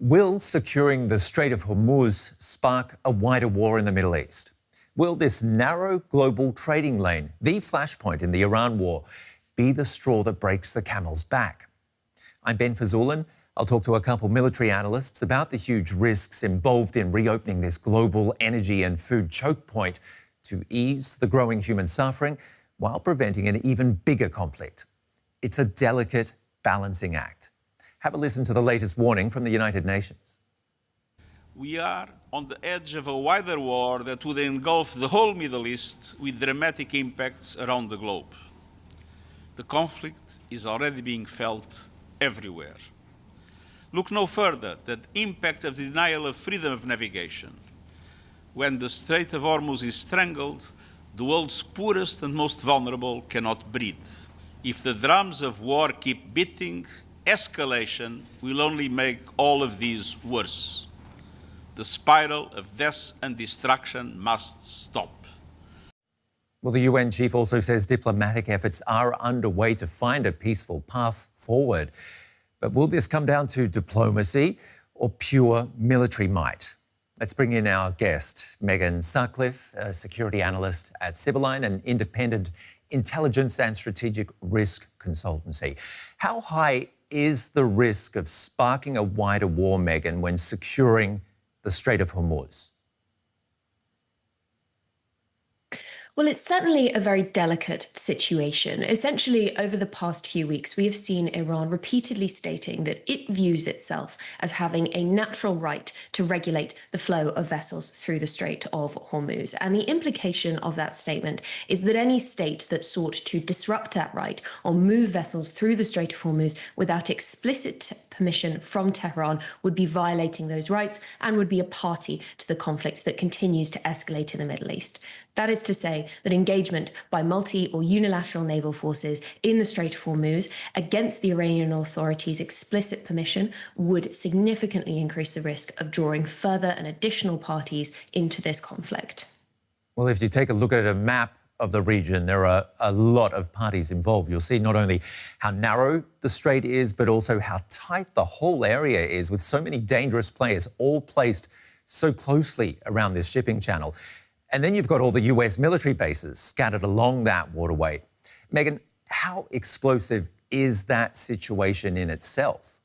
Will securing the Strait of Hormuz spark a wider war in the Middle East? Will this narrow global trading lane, the flashpoint in the Iran war, be the straw that breaks the camel's back? I'm Ben Fajzullin. I'll talk to a couple military analysts about the huge risks involved in reopening this global energy and food choke point to ease the growing human suffering while preventing an even bigger conflict. It's a delicate balancing act. Have a listen to the latest warning from the United Nations. We are on the edge of a wider war that would engulf the whole Middle East with dramatic impacts around the globe. The conflict is already being felt everywhere. Look no further than the impact of the denial of freedom of navigation. When the Strait of Hormuz is strangled, the world's poorest and most vulnerable cannot breathe. If the drums of war keep beating, escalation will only make all of these worse. The spiral of death and destruction must stop. Well, the UN chief also says diplomatic efforts are underway to find a peaceful path forward. But will this come down to diplomacy or pure military might? Let's bring in our guest, Megan Sutcliffe, a security analyst at Sibylline, an independent intelligence and strategic risk consultancy. How high is the risk of sparking a wider war, Megan, when securing the Strait of Hormuz? Well, it's certainly a very delicate situation. Essentially, over the past few weeks, we have seen Iran repeatedly stating that it views itself as having a natural right to regulate the flow of vessels through the Strait of Hormuz. And the implication of that statement is that any state that sought to disrupt that right or move vessels through the Strait of Hormuz without explicit permission from Tehran would be violating those rights and would be a party to the conflict that continues to escalate in the Middle East. That is to say that engagement by multi or unilateral naval forces in the Strait of Hormuz against the Iranian authorities' explicit permission would significantly increase the risk of drawing further and additional parties into this conflict. Well, if you take a look at a map of the region, there are a lot of parties involved. You'll see not only how narrow the strait is, but also how tight the whole area is, with so many dangerous players all placed so closely around this shipping channel. And then you've got all the US military bases scattered along that waterway. Megan, how explosive is that situation in itself?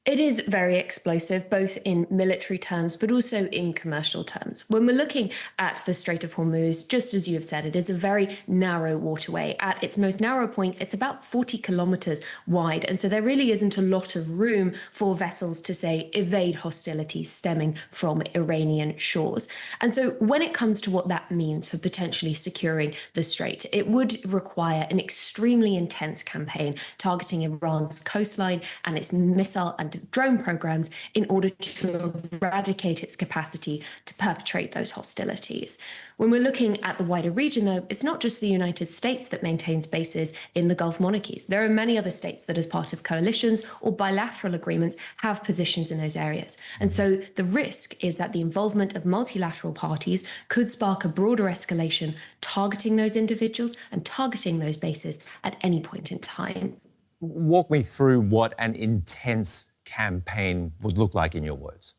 It is very explosive, both in military terms, but also in commercial terms. When we're looking at the Strait of Hormuz, just as you have said, it is a very narrow waterway. At its most narrow point, it's about 40 kilometers wide. And so there really isn't a lot of room for vessels to, say, evade hostilities stemming from Iranian shores. And so when it comes to what that means for potentially securing the strait, it would require an extremely intense campaign targeting Iran's coastline and its missile and drone programs in order to eradicate its capacity to perpetrate those hostilities. When we're looking at the wider region, though, it's not just the United States that maintains bases in the Gulf monarchies. There are many other states that, as part of coalitions or bilateral agreements, have positions in those areas. And so the risk is that the involvement of multilateral parties could spark a broader escalation, targeting those individuals and targeting those bases at any point in time. Walk me through what an intense campaign would look like in your words.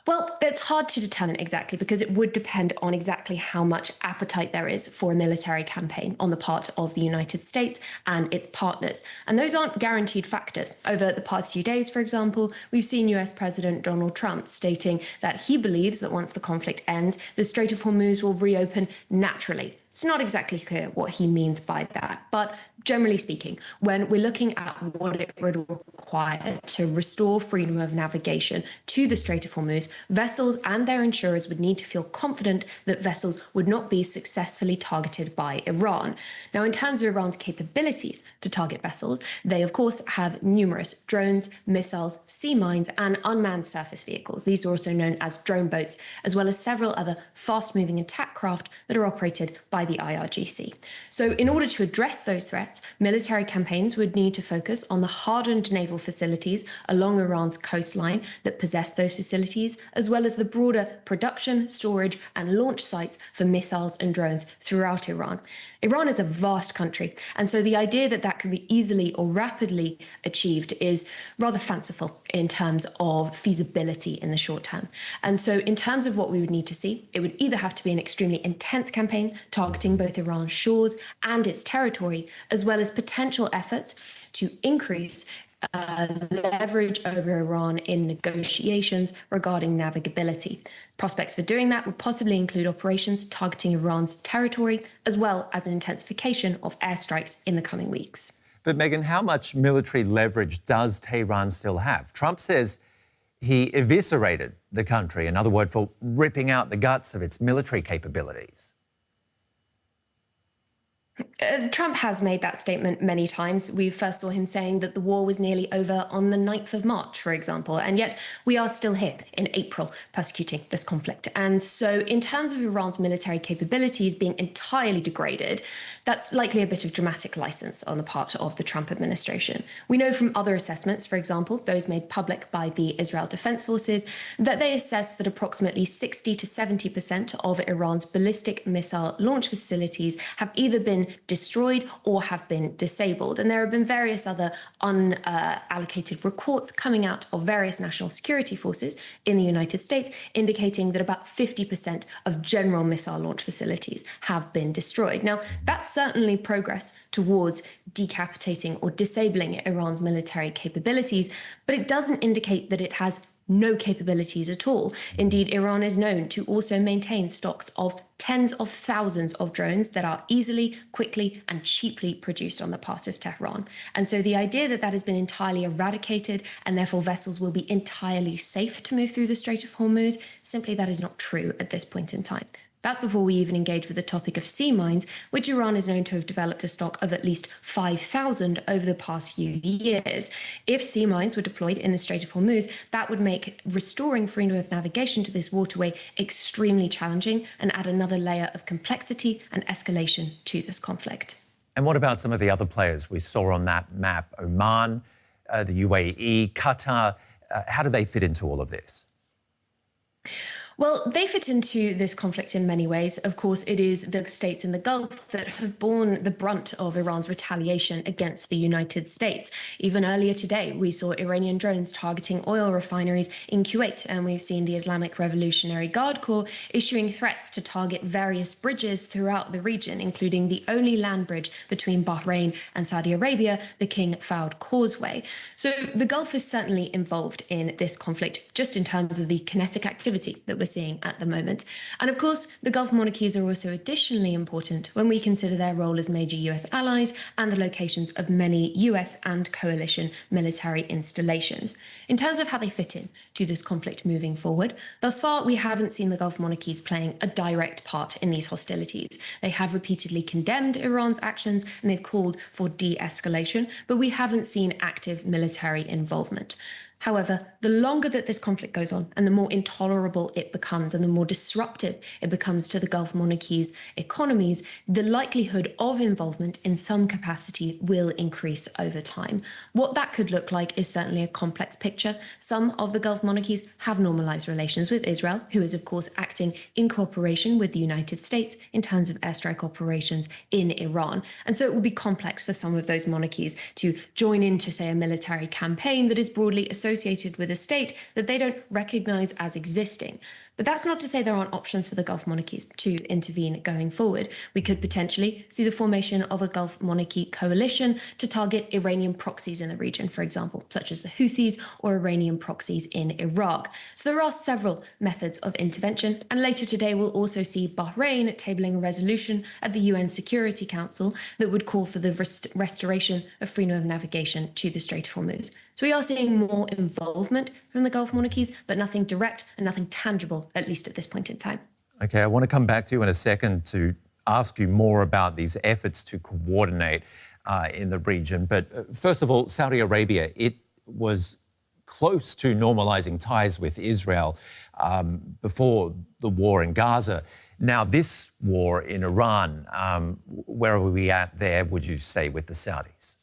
Well, it's hard to determine exactly because it would depend on exactly how much appetite there is for a military campaign on the part of the United States and its partners. And those aren't guaranteed factors. Over the past few days, for example, we've seen US President Donald Trump stating that he believes that once the conflict ends, the Strait of Hormuz will reopen naturally. It's not exactly clear what he means by that, but generally speaking, when we're looking at what it would require to restore freedom of navigation to the Strait of Hormuz, vessels and their insurers would need to feel confident that vessels would not be successfully targeted by Iran. Now, in terms of Iran's capabilities to target vessels, they, of course, have numerous drones, missiles, sea mines, and unmanned surface vehicles. These are also known as drone boats, as well as several other fast-moving attack craft that are operated by the IRGC. So in order to address those threats, military campaigns would need to focus on the hardened naval facilities along Iran's coastline that possess those facilities, as well as the broader production, storage, and launch sites for missiles and drones throughout Iran. Iran is a vast country, and so the idea that that can be easily or rapidly achieved is rather fanciful in terms of feasibility in the short term. And so in terms of what we would need to see, it would either have to be an extremely intense campaign targeting both Iran's shores and its territory, as well as potential efforts to increase leverage over Iran in negotiations regarding navigability. Prospects for doing that would possibly include operations targeting Iran's territory, as well as an intensification of airstrikes in the coming weeks. But Megan, how much military leverage does Tehran still have? Trump says he eviscerated the country, another word for ripping out the guts of its military capabilities. Trump has made that statement many times. We first saw him saying that the war was nearly over on the 9th of March, for example, and yet we are still here in April persecuting this conflict. And so in terms of Iran's military capabilities being entirely degraded, that's likely a bit of dramatic license on the part of the Trump administration. We know from other assessments, for example, those made public by the Israel Defense Forces, that they assess that approximately 60 to 70% of Iran's ballistic missile launch facilities have either been destroyed or have been disabled. And there have been various other unallocated reports coming out of various national security forces in the United States indicating that about 50% of general missile launch facilities have been destroyed. Now, that's certainly progress towards decapitating or disabling Iran's military capabilities, but it doesn't indicate that it has no capabilities at all. Indeed, Iran is known to also maintain stocks of tens of thousands of drones that are easily, quickly, and cheaply produced on the part of Tehran. And so the idea that that has been entirely eradicated and therefore vessels will be entirely safe to move through the Strait of Hormuz, simply that is not true at this point in time. That's before we even engage with the topic of sea mines, which Iran is known to have developed a stock of at least 5,000 over the past few years. If sea mines were deployed in the Strait of Hormuz, that would make restoring freedom of navigation to this waterway extremely challenging and add another layer of complexity and escalation to this conflict. And what about some of the other players we saw on that map? Oman, the UAE, Qatar. How do they fit into all of this? Well, they fit into this conflict in many ways. Of course, it is the states in the Gulf that have borne the brunt of Iran's retaliation against the United States. Even earlier today, we saw Iranian drones targeting oil refineries in Kuwait, and we've seen the Islamic Revolutionary Guard Corps issuing threats to target various bridges throughout the region, including the only land bridge between Bahrain and Saudi Arabia, the King Fahd Causeway. So the Gulf is certainly involved in this conflict, just in terms of the kinetic activity that we're seeing at the moment. And of course, the Gulf monarchies are also additionally important when we consider their role as major US allies and the locations of many US and coalition military installations. In terms of how they fit in to this conflict moving forward, thus far we haven't seen the Gulf monarchies playing a direct part in these hostilities. They have repeatedly condemned Iran's actions and they've called for de-escalation, but we haven't seen active military involvement. However, the longer that this conflict goes on and the more intolerable it becomes and the more disruptive it becomes to the Gulf monarchies' economies, the likelihood of involvement in some capacity will increase over time. What that could look like is certainly a complex picture. Some of the Gulf monarchies have normalized relations with Israel, who is, of course, acting in cooperation with the United States in terms of airstrike operations in Iran. And so it will be complex for some of those monarchies to join into, say, a military campaign that is broadly associated with a state that they don't recognize as existing. But that's not to say there aren't options for the Gulf monarchies to intervene going forward. We could potentially see the formation of a Gulf monarchy coalition to target Iranian proxies in the region, for example, such as the Houthis or Iranian proxies in Iraq. So there are several methods of intervention. And later today, we'll also see Bahrain tabling a resolution at the UN Security Council that would call for the restoration of freedom of navigation to the Strait of Hormuz. So we are seeing more involvement from the Gulf monarchies, but nothing direct and nothing tangible, at least at this point in time. OK, I want to come back to you in a second to ask you more about these efforts to coordinate in the region. But first of all, Saudi Arabia, it was close to normalizing ties with Israel before the war in Gaza. Now, this war in Iran, where are we at there, would you say, with the Saudis?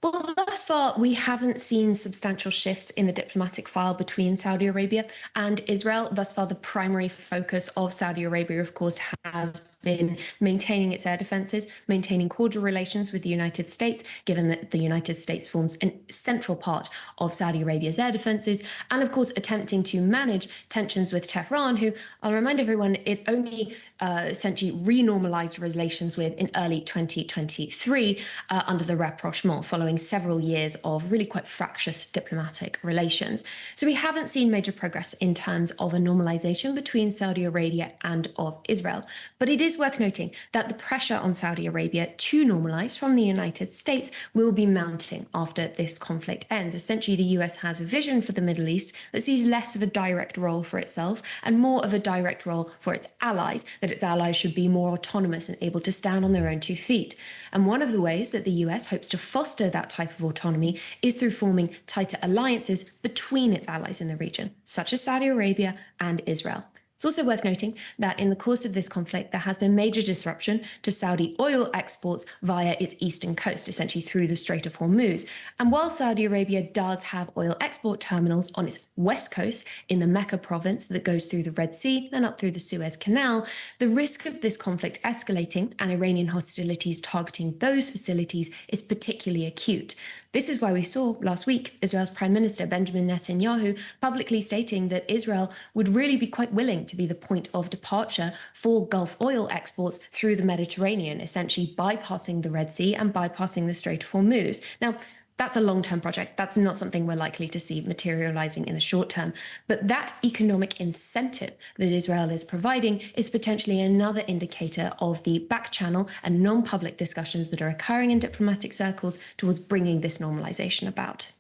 Well, thus far, we haven't seen substantial shifts in the diplomatic file between Saudi Arabia and Israel. Thus far, the primary focus of Saudi Arabia, of course, has been maintaining its air defenses, maintaining cordial relations with the United States, given that the United States forms a central part of Saudi Arabia's air defenses, and of course, attempting to manage tensions with Tehran, who, I'll remind everyone, it only essentially renormalized relations with in early 2023 under the rapprochement, following several years of really quite fractious diplomatic relations. So we haven't seen major progress in terms of a normalization between Saudi Arabia and of Israel. But it is worth noting that the pressure on Saudi Arabia to normalize from the United States will be mounting after this conflict ends. Essentially, the US has a vision for the Middle East that sees less of a direct role for itself and more of a direct role for its allies, that its allies should be more autonomous and able to stand on their own 2 feet. And one of the ways that the US hopes to foster that type of autonomy is through forming tighter alliances between its allies in the region, such as Saudi Arabia and Israel. It's also worth noting that in the course of this conflict, there has been major disruption to Saudi oil exports via its eastern coast, essentially through the Strait of Hormuz. And while Saudi Arabia does have oil export terminals on its west coast in the Mecca province that goes through the Red Sea and up through the Suez Canal, the risk of this conflict escalating and Iranian hostilities targeting those facilities is particularly acute. This is why we saw last week Israel's Prime Minister Benjamin Netanyahu publicly stating that Israel would really be quite willing to be the point of departure for Gulf oil exports through the Mediterranean, essentially bypassing the Red Sea and bypassing the Strait of Hormuz. Now, that's a long-term project. That's not something we're likely to see materializing in the short term. But that economic incentive that Israel is providing is potentially another indicator of the back channel and non-public discussions that are occurring in diplomatic circles towards bringing this normalization about.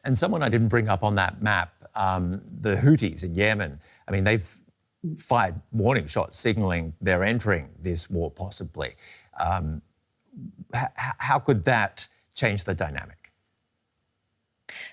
And someone I didn't bring up on that map, the Houthis in Yemen, I mean, they've fired warning shots signaling they're entering this war possibly. How could that change the dynamic?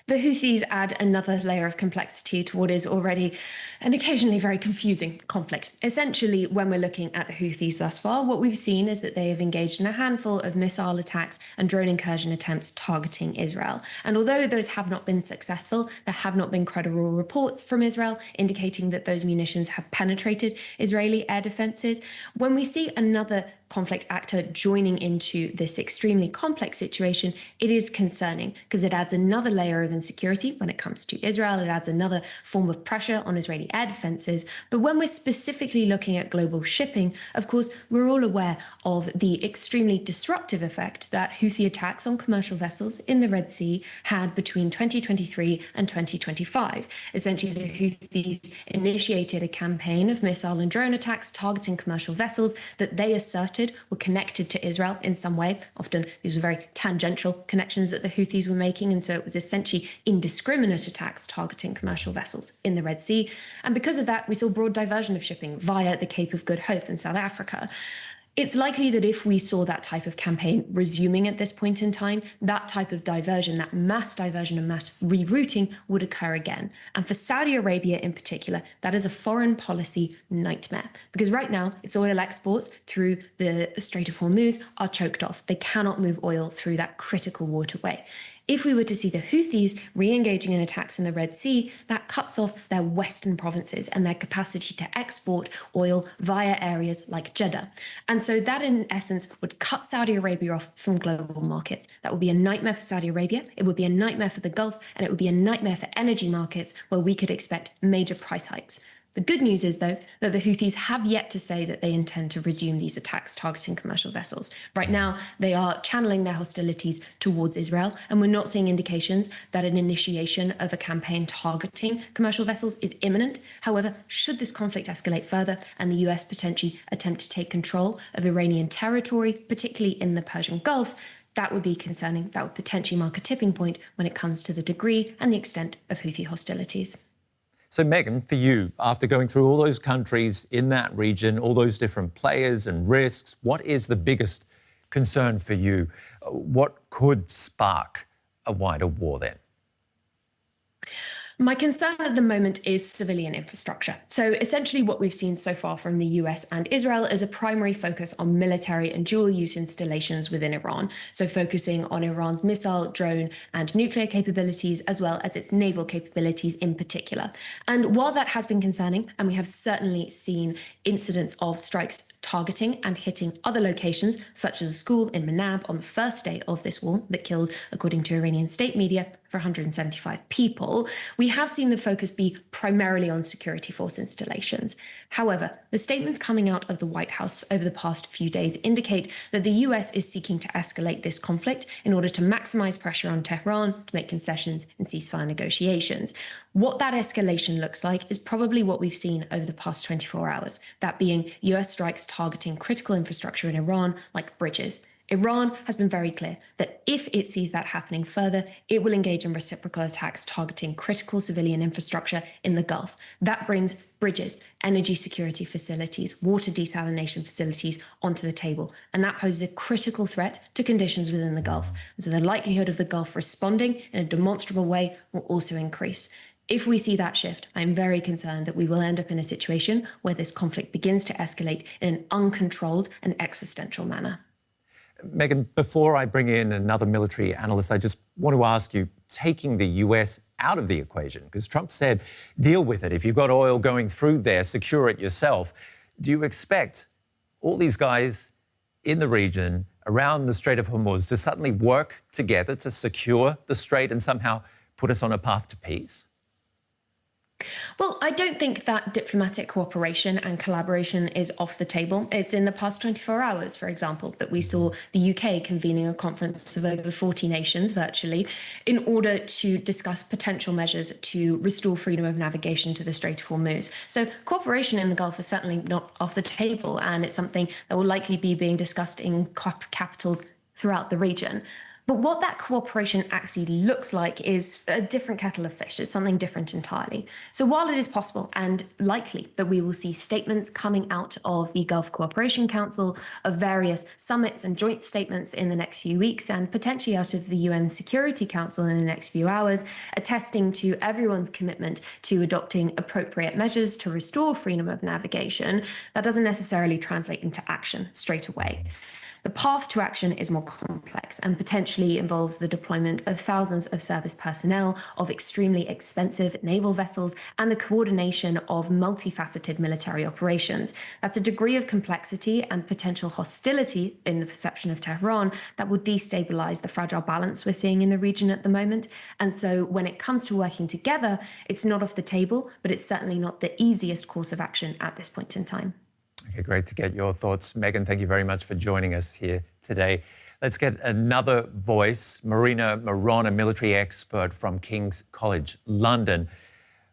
The Houthis add another layer of complexity to what is already an occasionally very confusing conflict. Essentially, when we're looking at the Houthis thus far, what we've seen is that they have engaged in a handful of missile attacks and drone incursion attempts targeting Israel. And although those have not been successful, there have not been credible reports from Israel indicating that those munitions have penetrated Israeli air defenses. When we see another conflict actor joining into this extremely complex situation, it is concerning because it adds another layer of insecurity when it comes to Israel. It adds another form of pressure on Israeli air defenses. But when we're specifically looking at global shipping, of course, we're all aware of the extremely disruptive effect that Houthi attacks on commercial vessels in the Red Sea had between 2023 and 2025. Essentially, the Houthis initiated a campaign of missile and drone attacks targeting commercial vessels that they asserted were connected to Israel in some way. Often these were very tangential connections that the Houthis were making, and so it was essentially indiscriminate attacks targeting commercial vessels in the Red Sea. And because of that, we saw broad diversion of shipping via the Cape of Good Hope in South Africa. It's likely that if we saw that type of campaign resuming at this point in time, that type of diversion, that mass diversion and mass rerouting would occur again. And for Saudi Arabia in particular, that is a foreign policy nightmare. Because right now, its oil exports through the Strait of Hormuz are choked off. They cannot move oil through that critical waterway. If we were to see the Houthis re-engaging in attacks in the Red Sea, that cuts off their western provinces and their capacity to export oil via areas like Jeddah. And so that, in essence, would cut Saudi Arabia off from global markets. That would be a nightmare for Saudi Arabia, it would be a nightmare for the Gulf, and it would be a nightmare for energy markets where we could expect major price hikes. The good news is, though, that the Houthis have yet to say that they intend to resume these attacks targeting commercial vessels. Right now, they are channeling their hostilities towards Israel, and we're not seeing indications that an initiation of a campaign targeting commercial vessels is imminent. However, should this conflict escalate further and the US potentially attempt to take control of Iranian territory, particularly in the Persian Gulf, that would be concerning. That would potentially mark a tipping point when it comes to the degree and the extent of Houthi hostilities. So, Megan, for you, after going through all those countries in that region, all those different players and risks, what is the biggest concern for you? What could spark a wider war then? My concern at the moment is civilian infrastructure. So essentially what we've seen so far from the US and Israel is a primary focus on military and dual-use installations within Iran. So focusing on Iran's missile, drone and nuclear capabilities, as well as its naval capabilities in particular. And while that has been concerning, and we have certainly seen incidents of strikes targeting and hitting other locations, such as a school in Manab on the first day of this war that killed, according to Iranian state media, for 175 people, we have seen the focus be primarily on security force installations. However, the statements coming out of the White House over the past few days indicate that the US is seeking to escalate this conflict in order to maximize pressure on Tehran to make concessions and ceasefire negotiations. What that escalation looks like is probably what we've seen over the past 24 hours, that being US strikes targeting critical infrastructure in Iran, like bridges. Iran has been very clear that if it sees that happening further, it will engage in reciprocal attacks targeting critical civilian infrastructure in the Gulf. That brings bridges, energy security facilities, water desalination facilities onto the table. And that poses a critical threat to conditions within the Gulf. And so the likelihood of the Gulf responding in a demonstrable way will also increase. If we see that shift, I'm very concerned that we will end up in a situation where this conflict begins to escalate in an uncontrolled and existential manner. Megan, before I bring in another military analyst, I just want to ask you, taking the US out of the equation, because Trump said, deal with it. If you've got oil going through there, secure it yourself. Do you expect all these guys in the region around the Strait of Hormuz to suddenly work together to secure the strait and somehow put us on a path to peace? Well, I don't think that diplomatic cooperation and collaboration is off the table. It's in the past 24 hours, for example, that we saw the UK convening a conference of over 40 nations virtually in order to discuss potential measures to restore freedom of navigation to the Strait of Hormuz. So cooperation in the Gulf is certainly not off the table, and it's something that will likely be being discussed in capitals throughout the region. But what that cooperation actually looks like is a different kettle of fish. It's something different entirely. So while it is possible and likely that we will see statements coming out of the Gulf Cooperation Council, of various summits and joint statements in the next few weeks, and potentially out of the UN Security Council in the next few hours, attesting to everyone's commitment to adopting appropriate measures to restore freedom of navigation, that doesn't necessarily translate into action straight away. The path to action is more complex and potentially involves the deployment of thousands of service personnel, of extremely expensive naval vessels, and the coordination of multifaceted military operations. That's a degree of complexity and potential hostility in the perception of Tehran that will destabilize the fragile balance we're seeing in the region at the moment. And so when it comes to working together, it's not off the table, but it's certainly not the easiest course of action at this point in time. Okay, great to get your thoughts. Megan, thank you very much for joining us here today. Let's get another voice, Marina Miron, a military expert from King's College London.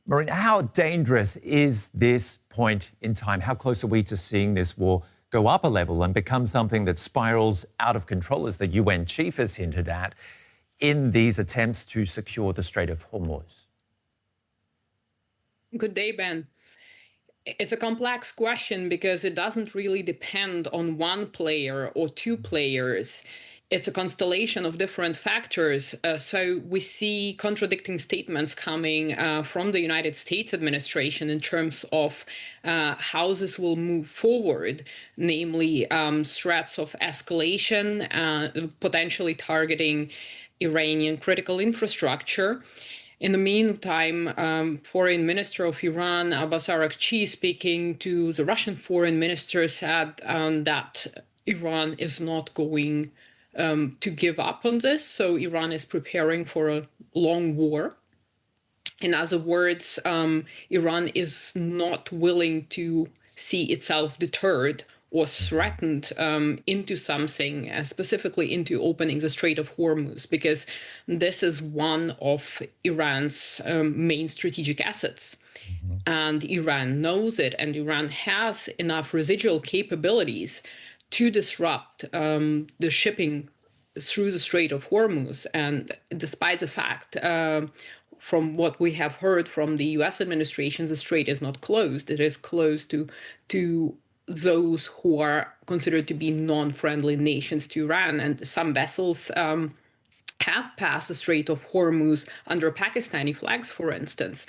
Marina, how dangerous is this point in time? How close are we to seeing this war go up a level and become something that spirals out of control, as the UN chief has hinted at, in these attempts to secure the Strait of Hormuz? Good day, Ben. It's a complex question because it doesn't really depend on one player or two players. It's a constellation of different factors. So we see contradicting statements coming from the United States administration in terms of how this will move forward, namely threats of escalation, potentially targeting Iranian critical infrastructure. In the meantime, Foreign Minister of Iran, Abbas Araghchi, speaking to the Russian Foreign Minister, said that Iran is not going to give up on this. So Iran is preparing for a long war. In other words, Iran is not willing to see itself deterred or threatened into something, specifically into opening the Strait of Hormuz, because this is one of Iran's main strategic assets. And Iran knows it, and Iran has enough residual capabilities to disrupt the shipping through the Strait of Hormuz. And despite the fact, from what we have heard from the US administration, the strait is not closed. It is closed to those who are considered to be non-friendly nations to Iran, and some vessels have passed the Strait of Hormuz under Pakistani flags, for instance.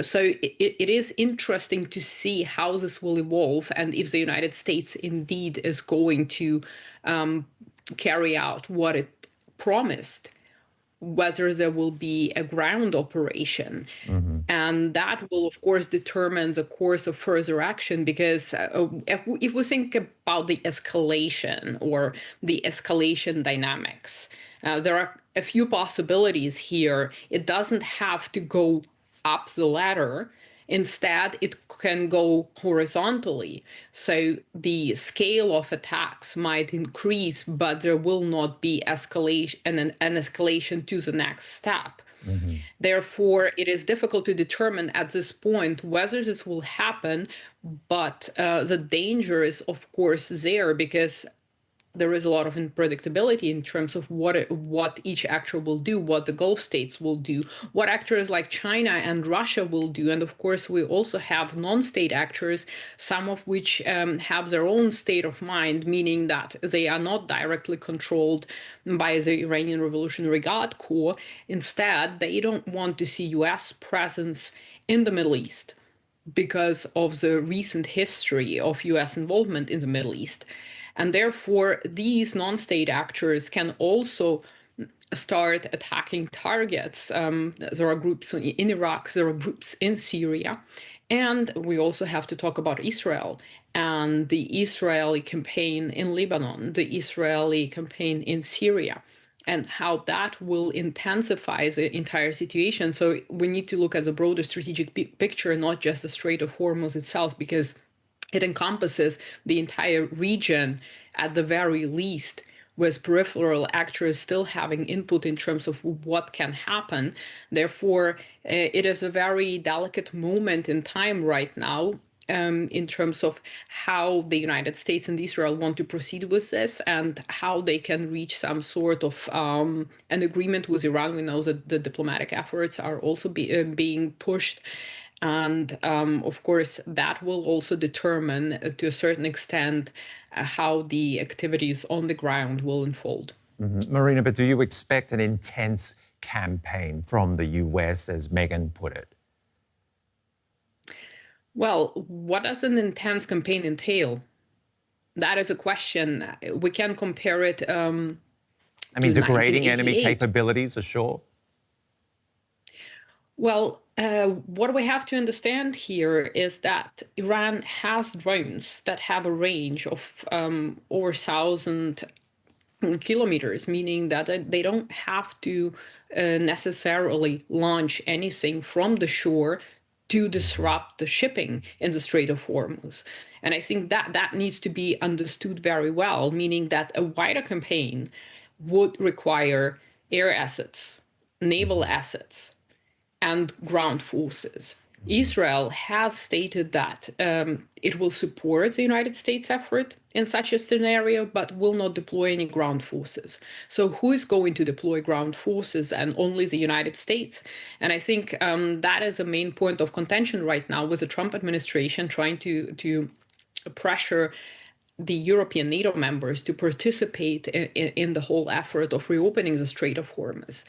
So it is interesting to see how this will evolve and if the United States indeed is going to carry out what it promised, whether there will be a ground operation. And that will, of course, determine the course of further action, because if we think about the escalation or the escalation dynamics, there are a few possibilities here. It doesn't have to go up the ladder. Instead, it can go horizontally. So the scale of attacks might increase, but there will not be escalation and an escalation to the next step. Therefore, it is difficult to determine at this point whether this will happen, but the danger is, of course, there, because there is a lot of unpredictability in terms of what each actor will do, what the Gulf states will do, what actors like China and Russia will do. And of course, we also have non-state actors, some of which have their own state of mind, meaning that they are not directly controlled by the Iranian Revolutionary Guard Corps. Instead, they don't want to see US presence in the Middle East because of the recent history of US involvement in the Middle East. And therefore, these non-state actors can also start attacking targets. There are groups in Iraq, there are groups in Syria. And we also have to talk about Israel and the Israeli campaign in Lebanon, the Israeli campaign in Syria, and how that will intensify the entire situation. So we need to look at the broader strategic picture, not just the Strait of Hormuz itself, because it encompasses the entire region at the very least, with peripheral actors still having input in terms of what can happen. Therefore, it is a very delicate moment in time right now in terms of how the United States and Israel want to proceed with this and how they can reach some sort of an agreement with Iran. We know that the diplomatic efforts are also being pushed. And of course, that will also determine to a certain extent how the activities on the ground will unfold. Marina, but do you expect an intense campaign from the US, as Megan put it? Well, what does an intense campaign entail? That is a question. We can compare it degrading enemy capabilities ashore? Well, what we have to understand here is that Iran has drones that have a range of over 1,000 kilometers, meaning that they don't have to necessarily launch anything from the shore to disrupt the shipping in the Strait of Hormuz. And I think that needs to be understood very well, meaning that a wider campaign would require air assets, naval assets, and ground forces. Israel has stated that it will support the United States effort in such a scenario, but will not deploy any ground forces. So who is going to deploy ground forces? And only the United States. And I think that is a main point of contention right now, with the Trump administration trying to pressure the European NATO members to participate in the whole effort of reopening the Strait of Hormuz.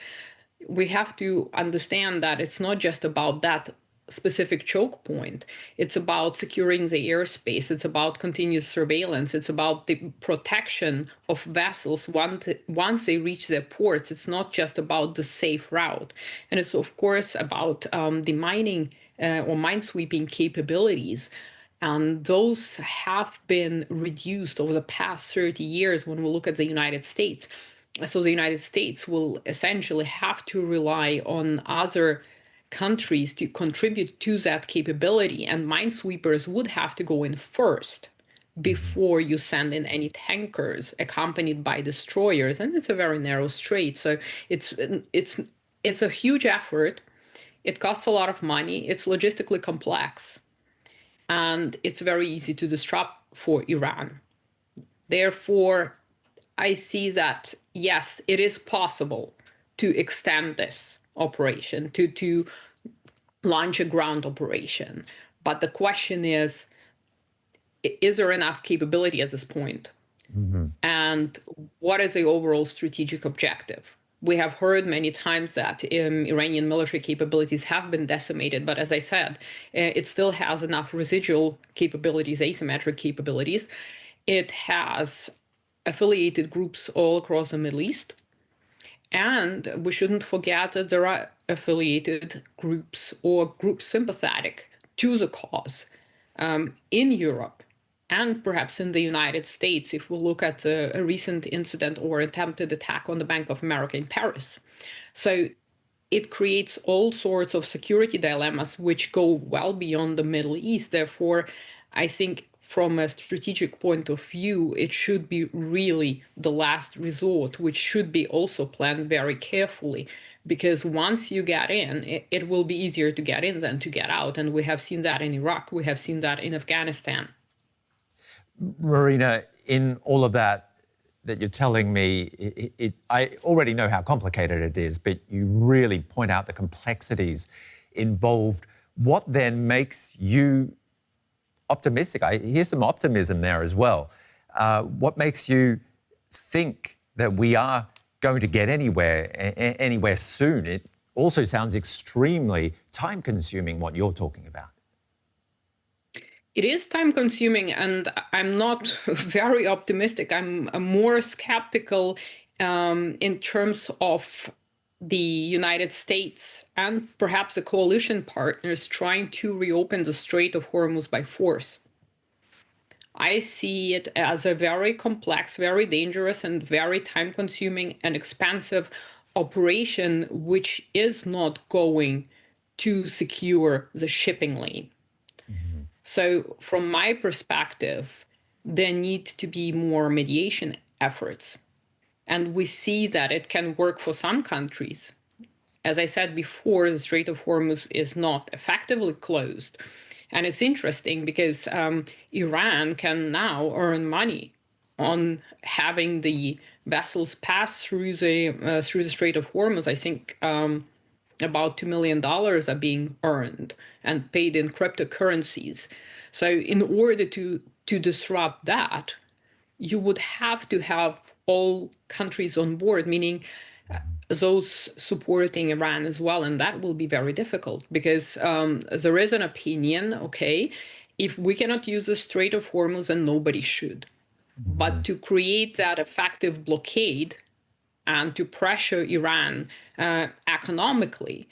We have to understand that it's not just about that specific choke point. It's about securing the airspace. It's about continuous surveillance. It's about the protection of vessels once they reach their ports. It's not just about the safe route. And it's, of course, about the mining or minesweeping capabilities. And those have been reduced over the past 30 years when we look at the United States. So the United States will essentially have to rely on other countries to contribute to that capability, and minesweepers would have to go in first before you send in any tankers accompanied by destroyers. And it's a very narrow strait, so it's a huge effort. It costs a lot of money. It's logistically complex, and it's very easy to disrupt for Iran. Therefore, I see that, yes, it is possible to extend this operation, to launch a ground operation. But the question is there enough capability at this point? And what is the overall strategic objective? We have heard many times that Iranian military capabilities have been decimated, but as I said, it still has enough residual capabilities, asymmetric capabilities. It has affiliated groups all across the Middle East. And we shouldn't forget that there are affiliated groups or groups sympathetic to the cause in Europe and perhaps in the United States, if we look at a recent incident or attempted attack on the Bank of America in Paris. So it creates all sorts of security dilemmas which go well beyond the Middle East. Therefore, I think from a strategic point of view, it should be really the last resort, which should be also planned very carefully. Because once you get in, it will be easier to get in than to get out. And we have seen that in Iraq. We have seen that in Afghanistan. Marina, in all of that you're telling me, I already know how complicated it is, but you really point out the complexities involved. What then makes you optimistic? I hear some optimism there as well. What makes you think that we are going to get anywhere soon? It also sounds extremely time-consuming, what you're talking about. It is time-consuming, and I'm not very optimistic. I'm more skeptical in terms of the United States and perhaps the coalition partners trying to reopen the Strait of Hormuz by force. I see it as a very complex, very dangerous, and very time-consuming and expensive operation, which is not going to secure the shipping lane. So from my perspective, there need to be more mediation efforts. And we see that it can work for some countries. As I said before, the Strait of Hormuz is not effectively closed. And it's interesting because Iran can now earn money on having the vessels pass through the Strait of Hormuz. I think about $2 million are being earned and paid in cryptocurrencies. So in order to disrupt that, you would have to have all countries on board, meaning those supporting Iran as well. And that will be very difficult because there is an opinion, okay, if we cannot use the Strait of Hormuz, then nobody should. But to create that effective blockade and to pressure Iran economically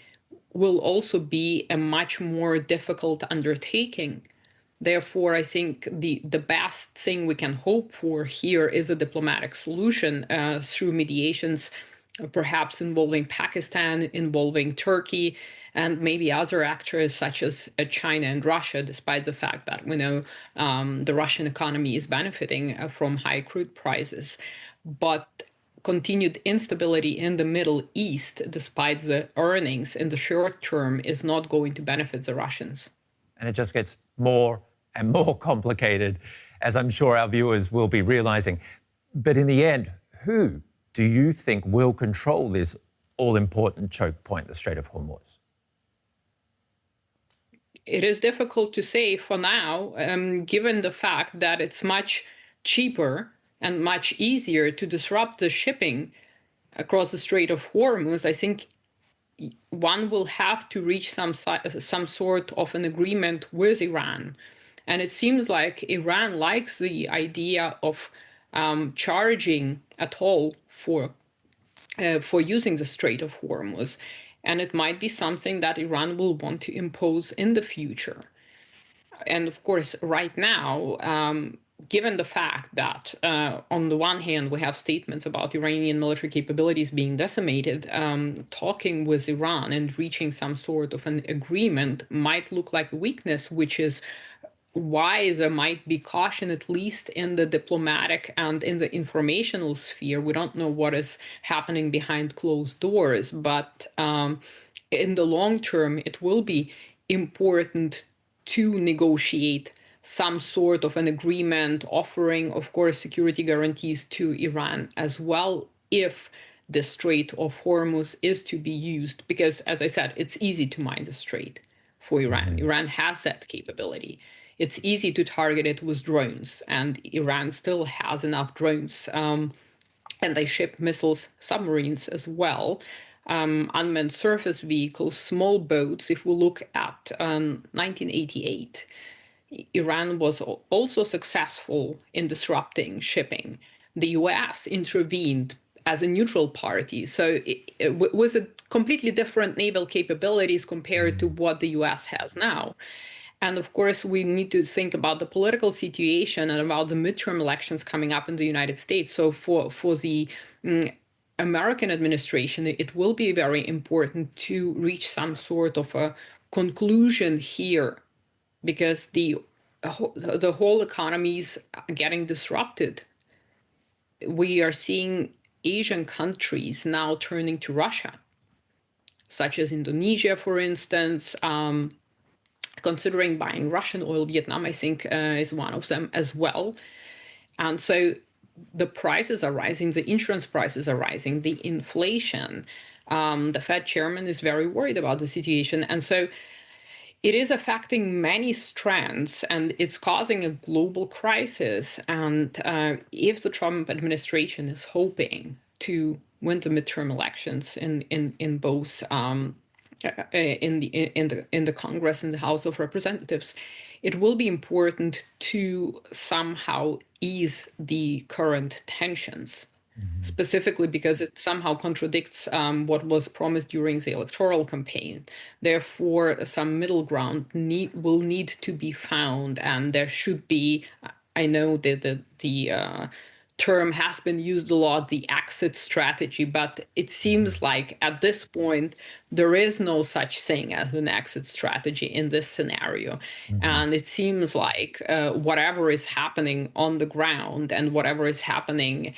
will also be a much more difficult undertaking. Therefore, I think the best thing we can hope for here is a diplomatic solution through mediations, perhaps involving Pakistan, involving Turkey, and maybe other actors such as China and Russia, despite the fact that we know the Russian economy is benefiting from high crude prices. But continued instability in the Middle East, despite the earnings in the short term, is not going to benefit the Russians. And it just gets more and more complicated, as I'm sure our viewers will be realizing. But in the end, who do you think will control this all-important choke point, the Strait of Hormuz? It is difficult to say for now, given the fact that it's much cheaper and much easier to disrupt the shipping across the Strait of Hormuz. I think one will have to reach some sort of an agreement with Iran. And it seems like Iran likes the idea of charging at all for using the Strait of Hormuz. And it might be something that Iran will want to impose in the future. And of course, right now, given the fact that on the one hand, we have statements about Iranian military capabilities being decimated, talking with Iran and reaching some sort of an agreement might look like a weakness, which is why there might be caution, at least in the diplomatic and in the informational sphere. We don't know what is happening behind closed doors, but in the long term, it will be important to negotiate some sort of an agreement offering, of course, security guarantees to Iran as well, if the Strait of Hormuz is to be used. Because, as I said, it's easy to mine the strait for Iran. Iran has that capability. It's easy to target it with drones, and Iran still has enough drones and they ship missiles, submarines as well, unmanned surface vehicles, small boats. If we look at 1988, Iran was also successful in disrupting shipping. The US intervened as a neutral party, so it was a completely different naval capabilities compared to what the US has now. And of course, we need to think about the political situation and about the midterm elections coming up in the United States. So for the American administration, it will be very important to reach some sort of a conclusion here, because the whole economy is getting disrupted. We are seeing Asian countries now turning to Russia, such as Indonesia, for instance, considering buying Russian oil. Vietnam, I think, is one of them as well. And so the prices are rising, the insurance prices are rising, the inflation. The Fed chairman is very worried about the situation. And so it is affecting many strands, and it's causing a global crisis. And if the Trump administration is hoping to win the midterm elections in both in the Congress and the House of Representatives, it will be important to somehow ease the current tensions, specifically because it somehow contradicts what was promised during the electoral campaign. Therefore, some middle ground will need to be found, and there should be, I know that the term has been used a lot, the exit strategy, but it seems like at this point, there is no such thing as an exit strategy in this scenario. And it seems like whatever is happening on the ground and whatever is happening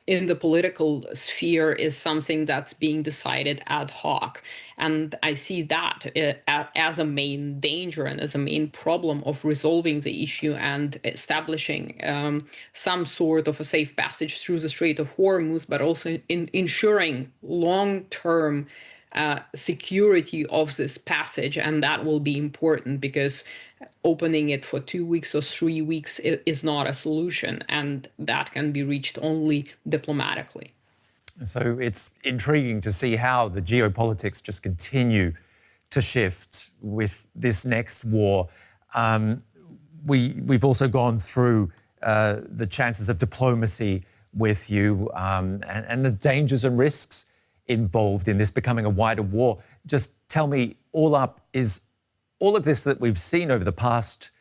in the political sphere is something that's being decided ad hoc. And I see that as a main danger and as a main problem of resolving the issue and establishing some sort of a safe passage through the Strait of Hormuz, but also in ensuring long-term security of this passage. And that will be important, because opening it for 2 weeks or 3 weeks is not a solution, and that can be reached only diplomatically. So it's intriguing to see how the geopolitics just continue to shift with this next war. We've also gone through the chances of diplomacy with you and the dangers and risks involved in this becoming a wider war. Just tell me, all up, is all of this that we've seen over the past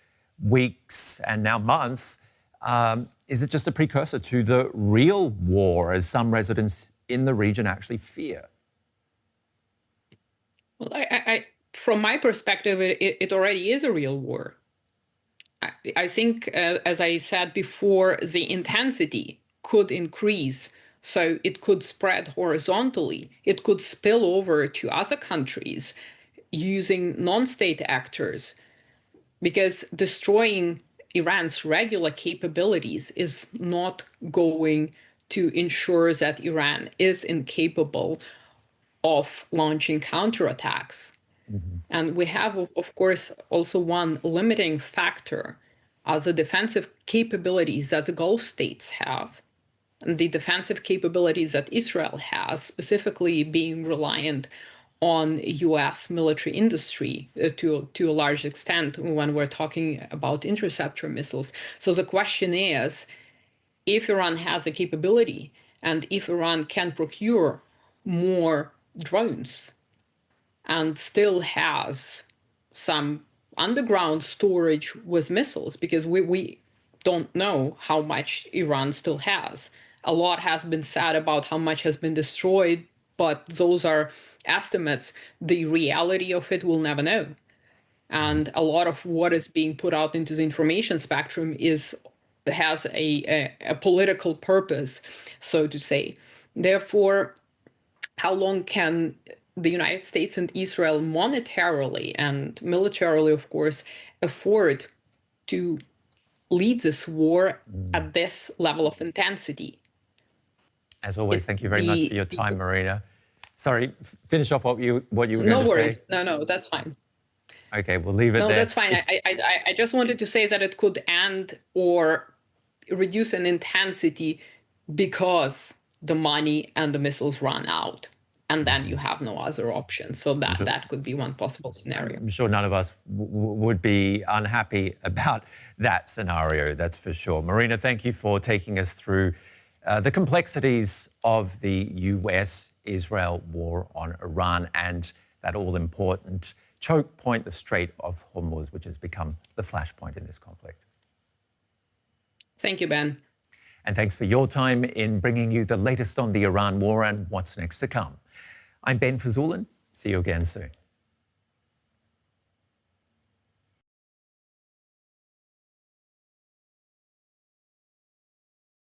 weeks and now month, is it just a precursor to the real war, as some residents in the region actually fear? Well, I from my perspective, it already is a real war. I think, as I said before, the intensity could increase. So it could spread horizontally. It could spill over to other countries using non-state actors, because destroying Iran's regular capabilities is not going to ensure that Iran is incapable of launching counterattacks. And we have, of course, also one limiting factor, the defensive capabilities that the Gulf states have, and the defensive capabilities that Israel has, specifically being reliant on US military industry to a large extent when we're talking about interceptor missiles. So the question is, if Iran has the capability and if Iran can procure more drones and still has some underground storage with missiles, because we don't know how much Iran still has. A lot has been said about how much has been destroyed, but those are estimates. The reality of it we'll never know. And a lot of what is being put out into the information spectrum has a political purpose, so to say. Therefore, how long can the United States and Israel monetarily and militarily, of course, afford to lead this war at this level of intensity? As always, thank you very much for your time, Marina. Sorry, finish off what you were going to say. No worries. No, that's fine. Okay, we'll leave it there. No, that's fine. I just wanted to say that it could end or reduce in intensity because the money and the missiles run out. And then you have no other option. So that could be one possible scenario. I'm sure none of us would be unhappy about that scenario, that's for sure. Marina, thank you for taking us through the complexities of the US-Israel war on Iran and that all-important choke point, the Strait of Hormuz, which has become the flashpoint in this conflict. Thank you, Ben. And thanks for your time in bringing you the latest on the Iran war and what's next to come. I'm Ben Fajzullin. See you again soon.